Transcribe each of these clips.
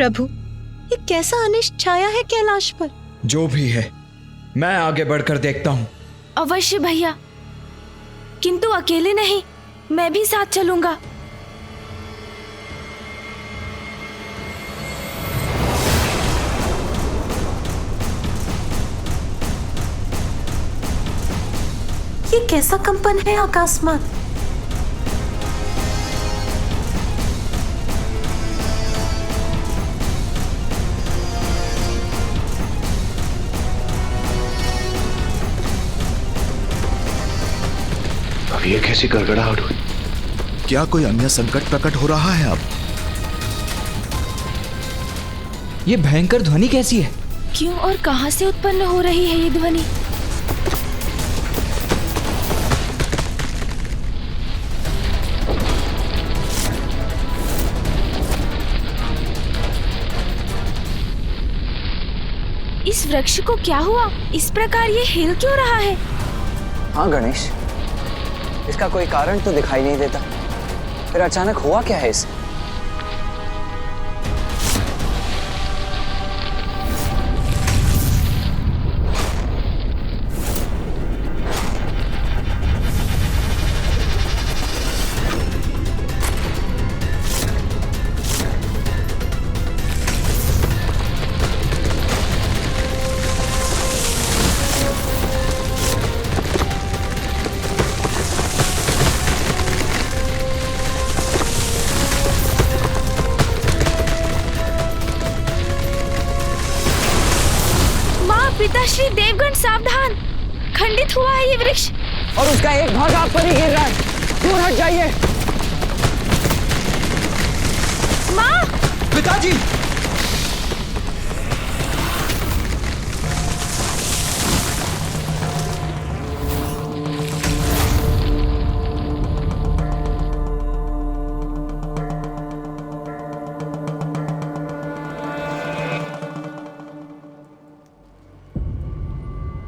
प्रभु, ये कैसा अनिष्ट छाया है कैलाश पर। जो भी है, मैं आगे बढ़कर देखता हूँ। अवश्य भैया, किंतु अकेले नहीं, मैं भी साथ चलूंगा। ये कैसा कंपन है आकाशमान। अब ये कैसी गड़गड़ाहट हुई? क्या कोई अन्य संकट प्रकट हो रहा है अब? ये भयंकर ध्वनि कैसी है? क्यों और कहां से उत्पन्न हो रही है ये ध्वनि? इस वृक्ष को क्या हुआ? इस प्रकार ये हिल क्यों रहा है? हाँ गणेश, इसका कोई कारण तो दिखाई नहीं देता। फिर अचानक हुआ क्या है इसे? पिताश्री देवगण सावधान, खंडित हुआ है ये वृक्ष और उसका एक भाग आप पर ही गिर रहा है। दूर हट जाइए। माँ! पिताजी!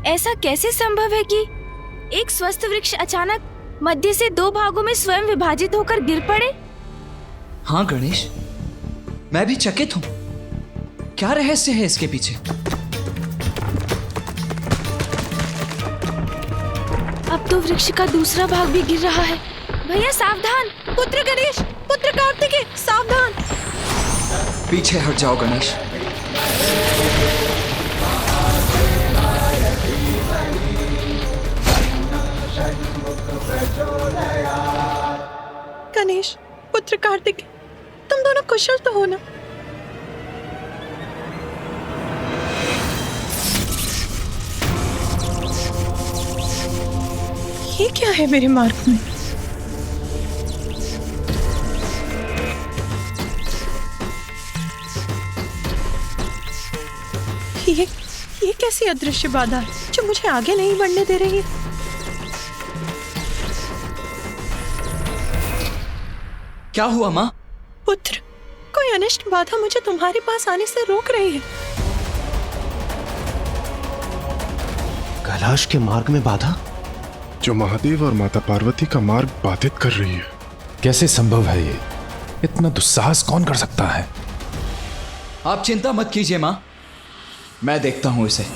ऐसा कैसे संभव है कि एक स्वस्थ वृक्ष अचानक मध्य से दो भागों में स्वयं विभाजित होकर गिर पड़े? हाँ गणेश, मैं भी चकित हूँ। क्या रहस्य है इसके पीछे? अब तो वृक्ष का दूसरा भाग भी गिर रहा है। भैया सावधान! पुत्र गणेश, पुत्र कार्तिकेय, सावधान! पीछे हट जाओ गणेश। गणेश, पुत्र कार्तिकेय, तुम दोनों कुशल तो हो ना? ये क्या है मेरे मार्ग में? ये कैसी अदृश्य बाधा है जो मुझे आगे नहीं बढ़ने दे रही है? क्या हुआ माँ? पुत्र, कोई अनिष्ट बाधा मुझे तुम्हारे पास आने से रोक रही है। कैलाश के मार्ग में बाधा? जो महादेव और माता पार्वती का मार्ग बाधित कर रही है। कैसे संभव है ये? इतना दुस्साहस कौन कर सकता है? आप चिंता मत कीजिए माँ, मैं देखता हूं इसे।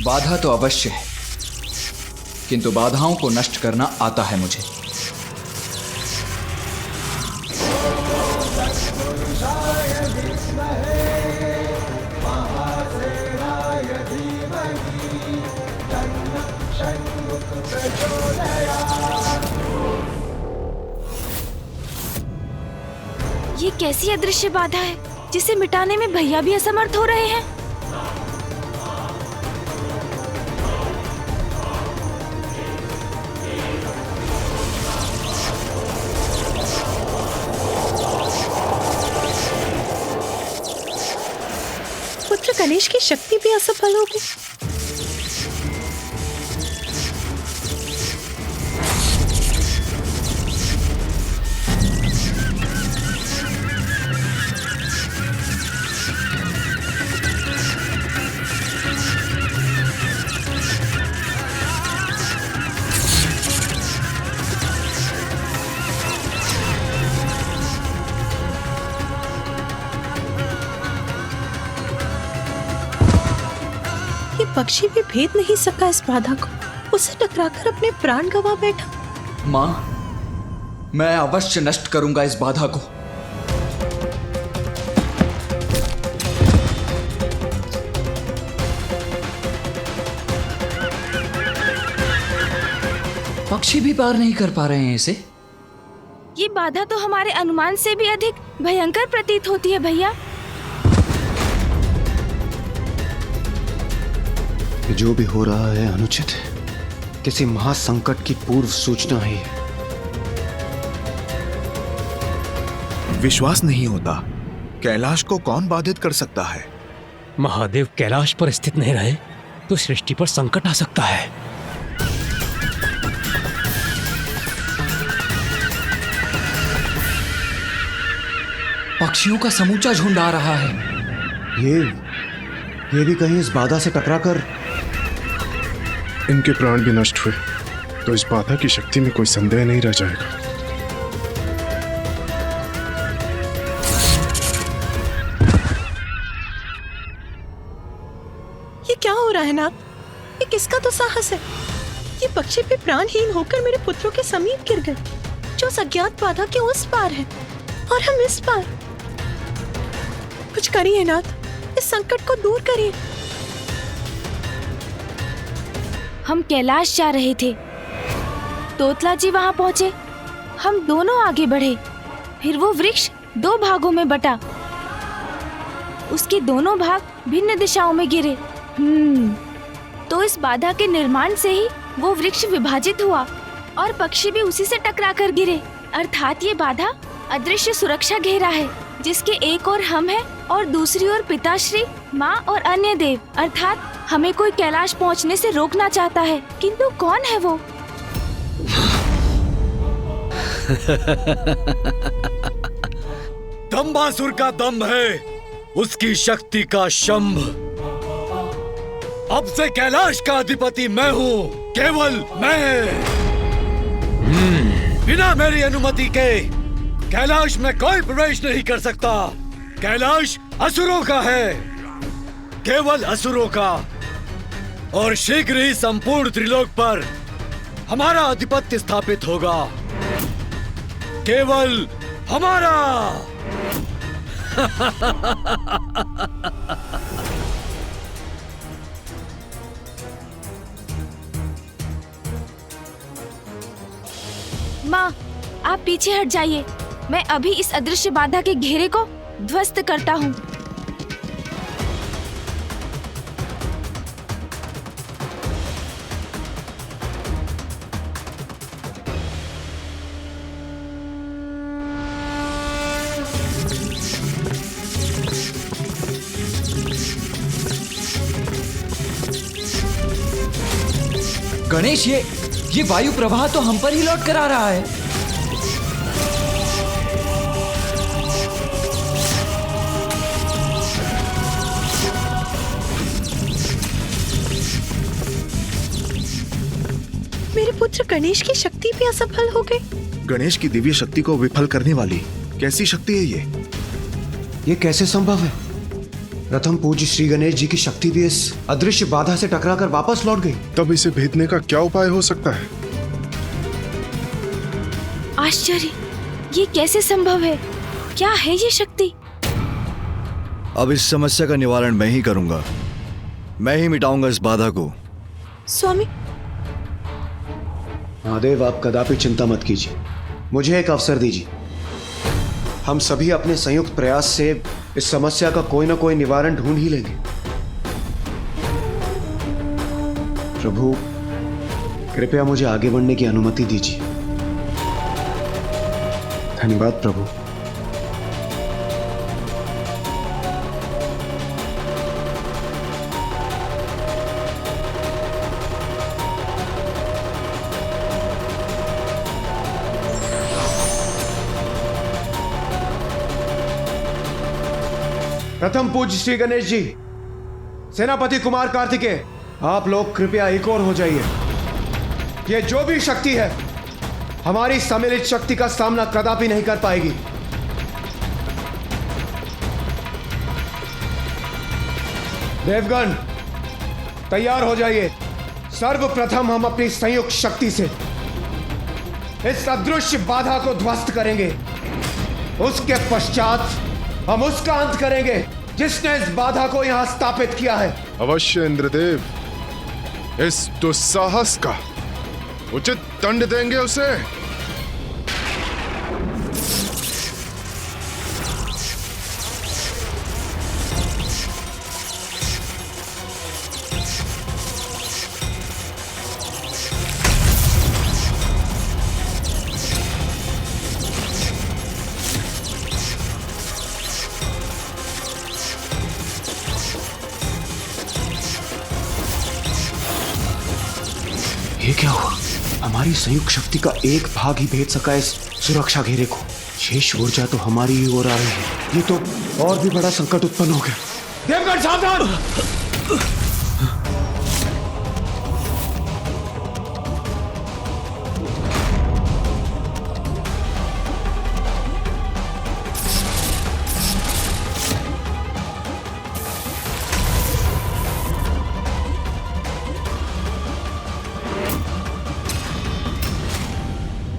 बाधा तो अवश्य है, किंतु बाधाओं को नष्ट करना आता है मुझे। ये कैसी अदृश्य बाधा है जिसे मिटाने में भैया भी असमर्थ हो रहे हैं? पुत्र गणेश की शक्ति भी असफल हो गई। पक्षी भी भेद नहीं सका इस बाधा को, उसे टकराकर अपने प्राण गंवा बैठा। माँ, मैं अवश्य नष्ट करूंगा इस बाधा को। पक्षी भी पार नहीं कर पा रहे हैं इसे। ये बाधा तो हमारे अनुमान से भी अधिक भयंकर प्रतीत होती है भैया। जो भी हो रहा है अनुचित है, किसी महासंकट की पूर्व सूचना ही है। विश्वास नहीं होता, कैलाश को कौन बाधित कर सकता है? महादेव कैलाश पर स्थित नहीं रहे तो सृष्टि पर संकट आ सकता है। पक्षियों का समूचा झुंड आ रहा है। ये भी कहीं इस बाधा से टकराकर इनके प्राण भी नष्ट हुए तो इस बाधा की शक्ति में कोई संदेह नहीं रह जाएगा। ये क्या हो रहा है नाथ? ये किसका तो साहस है? ये पक्षी भी प्राणहीन होकर मेरे पुत्रों के समीप गिर गए, जो अज्ञात बाधा के उस पार है और हम इस पार। कुछ करिए नाथ, इस संकट को दूर करिए। हम कैलाश जा रहे थे, तोतला जी वहां पहुंचे, हम दोनों आगे बढ़े, फिर वो वृक्ष दो भागों में बटा, उसके दोनों भाग भिन्न दिशाओं में गिरे। तो इस बाधा के निर्माण से ही वो वृक्ष विभाजित हुआ और पक्षी भी उसी से टकराकर गिरे। अर्थात ये बाधा अदृश्य सुरक्षा घेरा है, जिसके एक ओर हम हैं और दूसरी ओर पिताश्री, माँ और अन्य देव। अर्थात हमें कोई कैलाश पहुँचने से रोकना चाहता है, किंतु कौन है वो? दंबासुर का दंभ है, उसकी शक्ति का शंभ। अब से कैलाश का अधिपति मैं हूँ, केवल मैं। बिना मेरी अनुमति के कैलाश में कोई प्रवेश नहीं कर सकता। कैलाश असुरों का है, केवल असुरों का, और शीघ्र ही संपूर्ण त्रिलोक पर हमारा आधिपत्य स्थापित होगा, केवल हमारा। माँ, आप पीछे हट जाइए, मैं अभी इस अदृश्य बाधा के घेरे को ध्वस्त करता हूँ। गणेश, ये वायु प्रवाह तो हम पर ही लौट कर आ रहा है। मेरे पुत्र गणेश की शक्ति भी असफल हो गई। गणेश की दिव्य शक्ति को विफल करने वाली कैसी शक्ति है ये कैसे संभव है? प्रथम पूज्य श्री गणेश जी की शक्ति भी इस अदृश्य बाधा से टकराकर वापस लौट गई। तब इसे भेदने का क्या उपाय हो सकता है? आश्चर्य, ये कैसे संभव है? क्या है ये शक्ति? अब इस समस्या का निवारण मैं ही करूंगा, मैं ही मिटाऊंगा इस बाधा को। स्वामी, महादेव, आप कदापि चिंता मत कीजिए, मुझे एक अवसर दीजिए। हम सभी अपने संयुक्त प्रयास से इस समस्या का कोई ना कोई निवारण ढूंढ ही लेंगे। प्रभु, कृपया मुझे आगे बढ़ने की अनुमति दीजिए। धन्यवाद प्रभु। प्रथम पूज्य श्री गणेश जी, सेनापति कुमार कार्तिकेय, आप लोग कृपया एक और हो जाइए। ये जो भी शक्ति है हमारी सम्मिलित शक्ति का सामना कदापि नहीं कर पाएगी। देवगण, तैयार हो जाइए। सर्वप्रथम हम अपनी संयुक्त शक्ति से इस अदृश्य बाधा को ध्वस्त करेंगे। उसके पश्चात हम उसका अंत करेंगे जिसने इस बाधा को यहां स्थापित किया है। अवश्य इंद्रदेव, इस दुस्साहस का उचित दंड देंगे उसे। ये क्या हुआ? हमारी संयुक्त शक्ति का एक भाग ही भेद सका इस सुरक्षा घेरे को। शेष ऊर्जा तो हमारी ही ओर आ रही है। ये तो और भी बड़ा संकट उत्पन्न हो गया। देवगढ़ सावधान!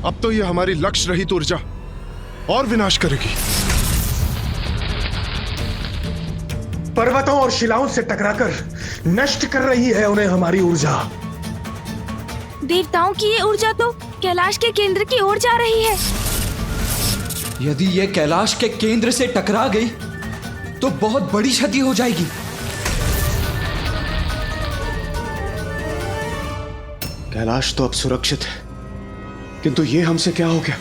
अब तो ये हमारी लक्ष्य रहित ऊर्जा और विनाश करेगी। पर्वतों और शिलाओं से टकराकर नष्ट कर रही है उन्हें हमारी ऊर्जा। देवताओं की ये ऊर्जा तो कैलाश के केंद्र की ओर जा रही है। यदि ये कैलाश के केंद्र से टकरा गई तो बहुत बड़ी क्षति हो जाएगी। कैलाश तो अब सुरक्षित है, किंतु ये हमसे क्या हो गया?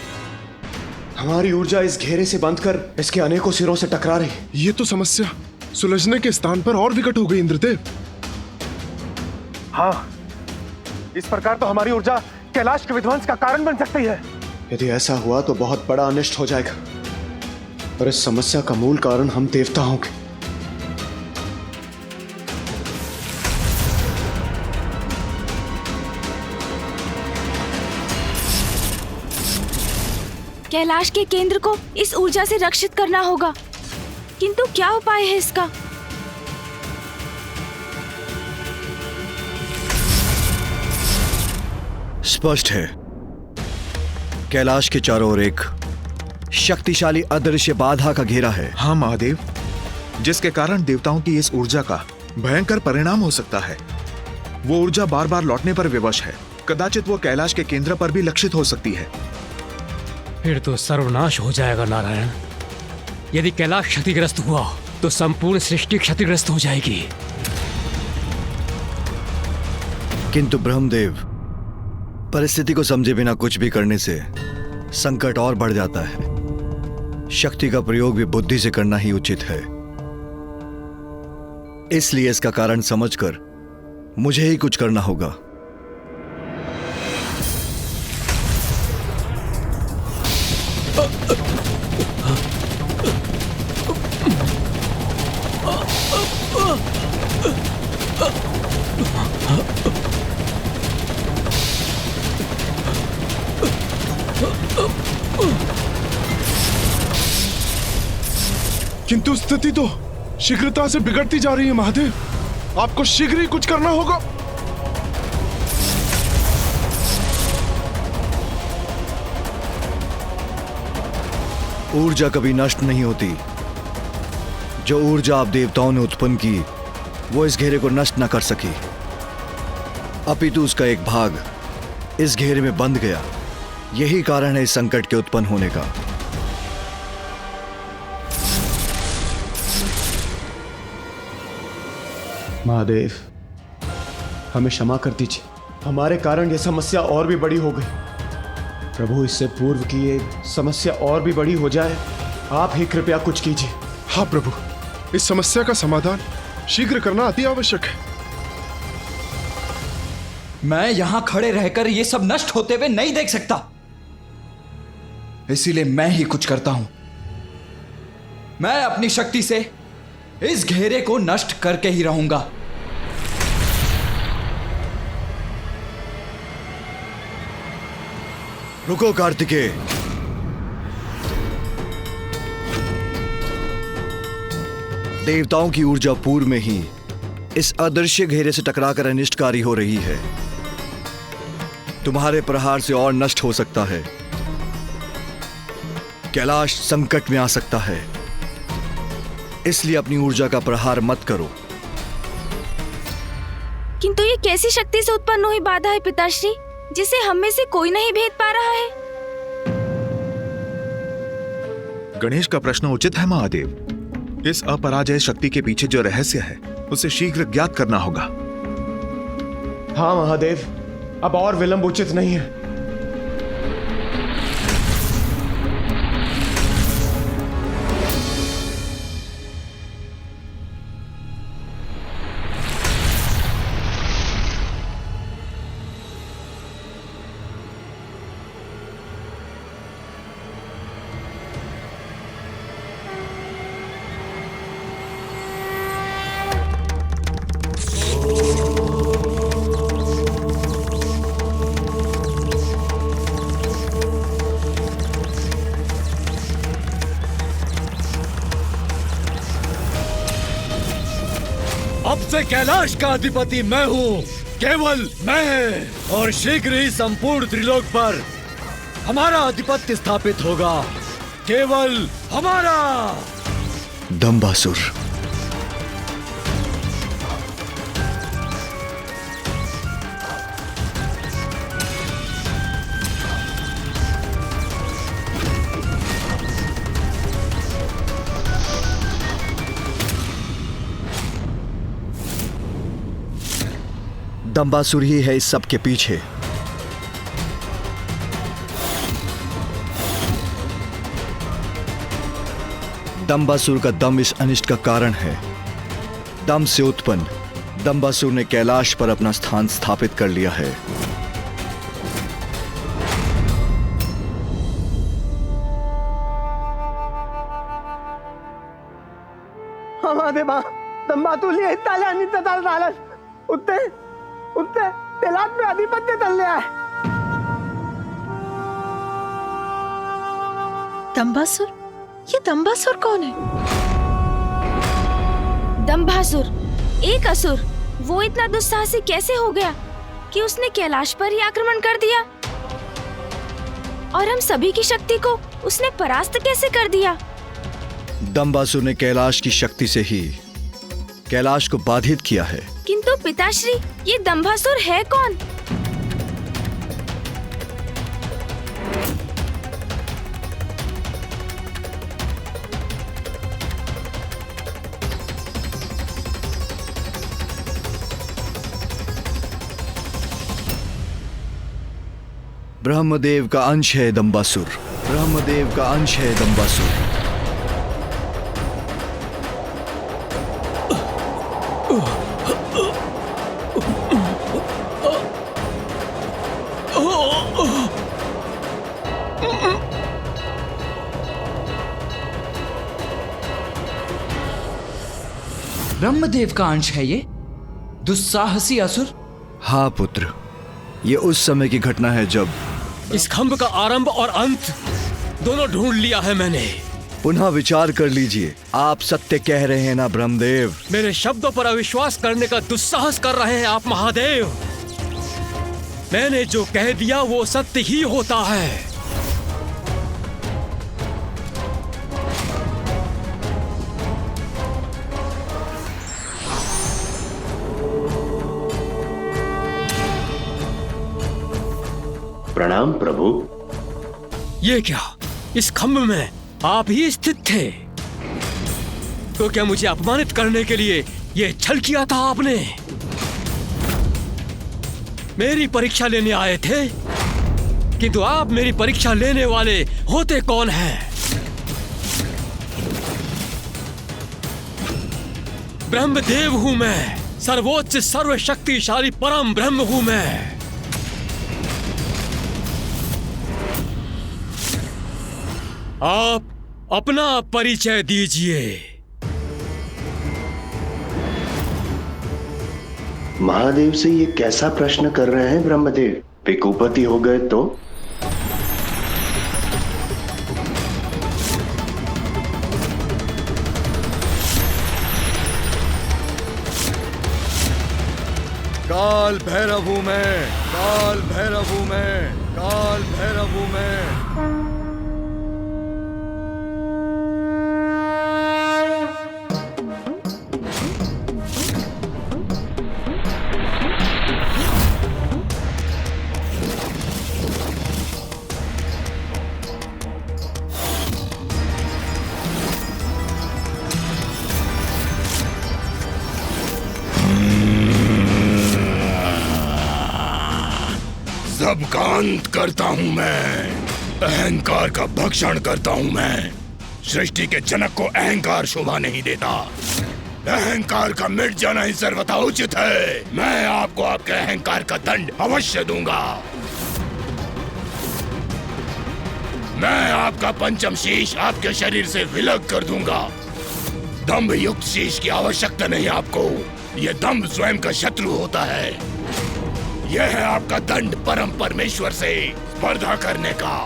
हमारी ऊर्जा इस घेरे से बंधकर इसके अनेकों सिरों से टकरा रही। ये तो समस्या सुलझने के स्थान पर और विकट हो गई इंद्रदेव। हाँ, इस प्रकार तो हमारी ऊर्जा कैलाश के विध्वंस का कारण बन सकती है। यदि ऐसा हुआ तो बहुत बड़ा अनिष्ट हो जाएगा, और इस समस्या का मूल कारण हम देवता होंगे। कैलाश के केंद्र को इस ऊर्जा से रक्षित करना होगा, किंतु क्या उपाय है इसका? स्पष्ट है, कैलाश के चारों ओर एक शक्तिशाली अदृश्य बाधा का घेरा है। हाँ महादेव, जिसके कारण देवताओं की इस ऊर्जा का भयंकर परिणाम हो सकता है। वो ऊर्जा बार बार लौटने पर विवश है। कदाचित वो कैलाश के केंद्र पर भी लक्षित हो सकती है। फिर तो सर्वनाश हो जाएगा नारायण। यदि कैलाश क्षतिग्रस्त हुआ तो संपूर्ण सृष्टि क्षतिग्रस्त हो जाएगी। किंतु ब्रह्मदेव, परिस्थिति को समझे बिना कुछ भी करने से संकट और बढ़ जाता है। शक्ति का प्रयोग भी बुद्धि से करना ही उचित है। इसलिए इसका कारण समझकर मुझे ही कुछ करना होगा। किंतु स्थिति तो शीघ्रता से बिगड़ती जा रही है महादेव। आपको शीघ्र ही कुछ करना होगा। ऊर्जा कभी नष्ट नहीं होती। जो ऊर्जा आप देवताओं ने उत्पन्न की वो इस घेरे को नष्ट न कर सकी, अपितु उसका एक भाग इस घेरे में बंध गया। यही कारण है इस संकट के उत्पन्न होने का। महादेव, हमें क्षमा कर दीजिए। हमारे कारण यह समस्या और भी बड़ी हो गई। प्रभु, इससे पूर्व की ये समस्या और भी बड़ी हो जाए, आप ही कृपया कुछ कीजिए। हाँ प्रभु, इस समस्या का समाधान शीघ्र करना अति आवश्यक है। मैं यहां खड़े रहकर ये सब नष्ट होते हुए नहीं देख सकता, इसीलिए मैं ही कुछ करता हूं। मैं अपनी शक्ति से इस घेरे को नष्ट करके ही रहूंगा। रुको कार्तिकेय, देवताओं की ऊर्जा पूर्व में ही इस अदृश्य घेरे से टकराकर अनिष्टकारी हो रही है। तुम्हारे प्रहार से और नष्ट हो सकता है। कैलाश संकट में आ सकता है, इसलिए अपनी ऊर्जा का प्रहार मत करो। किंतु ये कैसी शक्ति से उत्पन्न हुई बाधा है पिताश्री, जिसे हम में से कोई नहीं भेद पा रहा है? गणेश का प्रश्न उचित है महादेव। इस अपराजय शक्ति के पीछे जो रहस्य है उसे शीघ्र ज्ञात करना होगा। हाँ महादेव, अब और विलंब उचित नहीं है। अब से कैलाश का अधिपति मैं हूँ, केवल मैं, और शीघ्र ही संपूर्ण त्रिलोक पर हमारा आधिपत्य स्थापित होगा, केवल हमारा। दंबासुर, दंबासुर ही है इस सब के पीछे। दंबासुर का दम इस अनिष्ट का कारण है। दम से उत्पन्न दंबासुर ने कैलाश पर अपना स्थान स्थापित कर लिया है। महादेवा, दंबातुली इत्ताले आणि तताल झालं उत्ते उत्ते तेलात में अधिपत्य तल्ले आहे। दंबासुर? ये दंबासुर कौन है? दंभासुर, एक असुर। वो इतना दुस्साहसी कैसे हो गया कि उसने कैलाश पर ही आक्रमण कर दिया, और हम सभी की शक्ति को उसने परास्त कैसे कर दिया? दंबासुर ने कैलाश की शक्ति से ही कैलाश को बाधित किया है। किंतु पिताश्री, ये दंभासुर है कौन? ब्रह्मदेव का अंश है दंबासुर। ब्रह्मदेव का अंश है दंबासुर। ब्रह्मदेव का अंश है ये दुस्साहसी असुर? हाँ पुत्र, ये उस समय की घटना है जब इस खंभ का आरंभ और अंत दोनों ढूंढ लिया है मैंने। पुनः विचार कर लीजिए। आप सत्य कह रहे हैं ना ब्रह्मदेव? मेरे शब्दों पर अविश्वास करने का दुस्साहस कर रहे हैं आप महादेव। मैंने जो कह दिया वो सत्य ही होता है। प्रणाम प्रभु। ये क्या, इस खंभ में आप ही स्थित थे? तो क्या मुझे अपमानित करने के लिए ये छल किया था आपने? मेरी परीक्षा लेने आए थे, किंतु आप मेरी परीक्षा लेने वाले होते कौन हैं? ब्रह्मदेव हूं मैं, सर्वोच्च सर्वशक्तिशाली परम ब्रह्म हूं मैं। आप अपना परिचय दीजिए। महादेव से ये कैसा प्रश्न कर रहे हैं ब्रह्मदेव? वे कुपति हो गए तो? काल भैरव हूं मैं, काल भैरव हूं मैं, काल भैरव हूं मैं। सब का अंत करता हूं मैं, अहंकार का भक्षण करता हूं मैं। सृष्टि के जनक को अहंकार शोभा नहीं देता, अहंकार का मिट जाना ही सर्वथा उचित है। मैं आपको आपके अहंकार का दंड अवश्य दूंगा। मैं आपका पंचम शीश आपके शरीर से विलग कर दूंगा। दंभ युक्त शीश की आवश्यकता नहीं आपको, यह दंभ स्वयं का शत्रु होता है। यह है आपका दंड परम परमेश्वर से स्पर्धा करने का।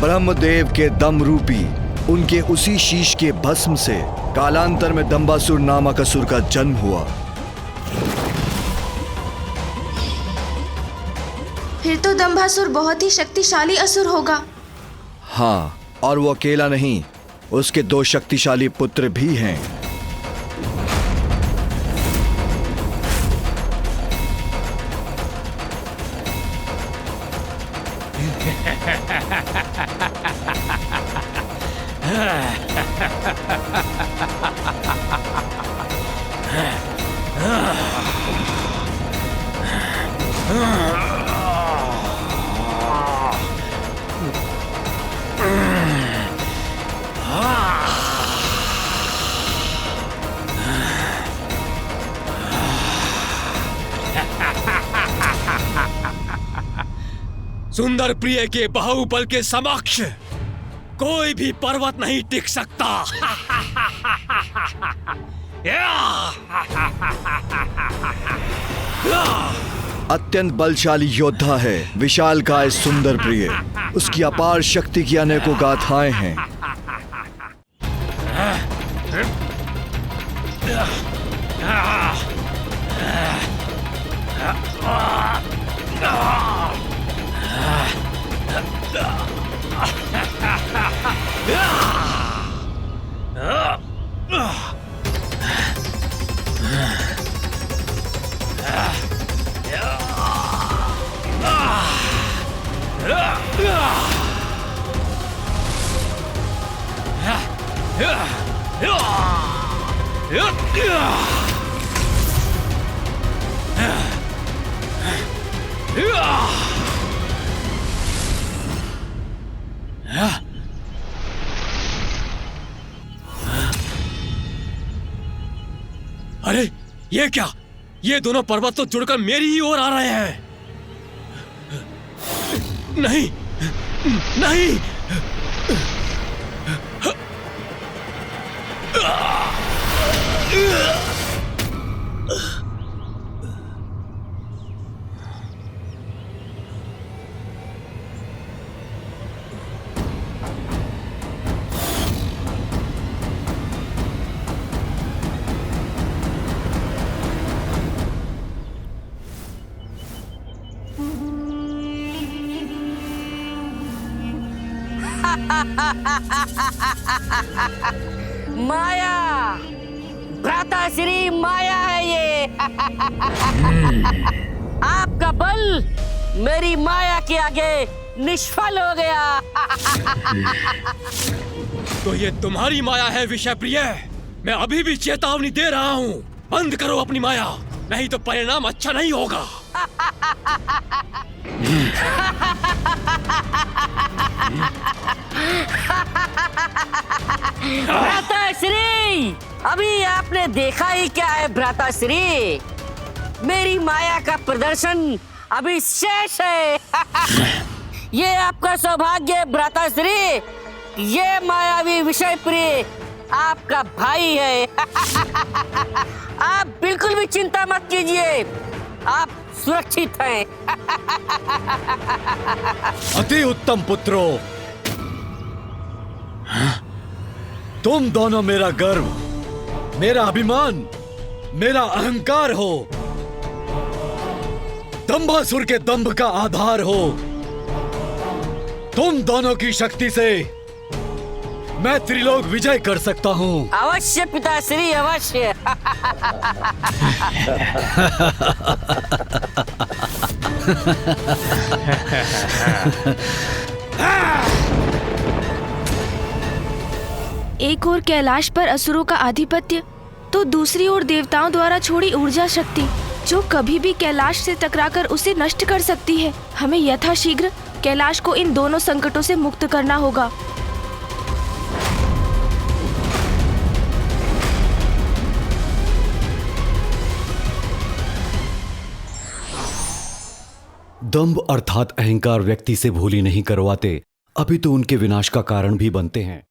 ब्रह्मदेव के दम रूपी उनके उसी शीश के भस्म से कालांतर में दंबासुर नामक असुर का जन्म हुआ। फिर तो दंभासुर बहुत ही शक्तिशाली असुर होगा। हाँ, और वो अकेला नहीं, उसके 2 शक्तिशाली पुत्र भी हैं। सुंदर प्रिय के बाहुबल के समक्ष कोई भी पर्वत नहीं टिक सकता। अत्यंत बलशाली योद्धा है विशालकाय सुंदर प्रिय। उसकी अपार शक्ति की अनेकों गाथाएं हैं। अरे ये क्या? ये दोनों पर्वत तो जुड़कर मेरी ही ओर आ रहे हैं। नहीं नहीं, माया, भ्राताश्री माया है ये। आपका बल मेरी माया के आगे निष्फल हो गया। तो ये तुम्हारी माया है विषय प्रिय। मैं अभी भी चेतावनी दे रहा हूँ, बंद करो अपनी माया, नहीं तो परिणाम अच्छा नहीं होगा। भ्राताश्री, अभी आपने देखा ही क्या है भ्राताश्री? मेरी माया का प्रदर्शन अभी शेष है। ये आपका सौभाग्य भ्राताश्री, ये मायावी विषय प्रिय आपका भाई है। आप बिल्कुल भी चिंता मत कीजिए, आप सुरक्षित हैं। अति उत्तम पुत्रों, तुम दोनों मेरा गर्व, मेरा अभिमान, मेरा अहंकार हो, दंभासुर के दंभ का आधार हो। तुम दोनों की शक्ति से मैं त्रिलोक विजय कर सकता हूँ। अवश्य पिताश्री, अवश्य। एक ओर कैलाश पर असुरों का आधिपत्य, तो दूसरी ओर देवताओं द्वारा छोड़ी ऊर्जा शक्ति, जो कभी भी कैलाश से टकराकर उसे नष्ट कर सकती है। हमें यथाशीघ्र कैलाश को इन दोनों संकटों से मुक्त करना होगा। दंभ अर्थात अहंकार व्यक्ति से भूली नहीं करवाते, अभी तो उनके विनाश का कारण भी बनते हैं।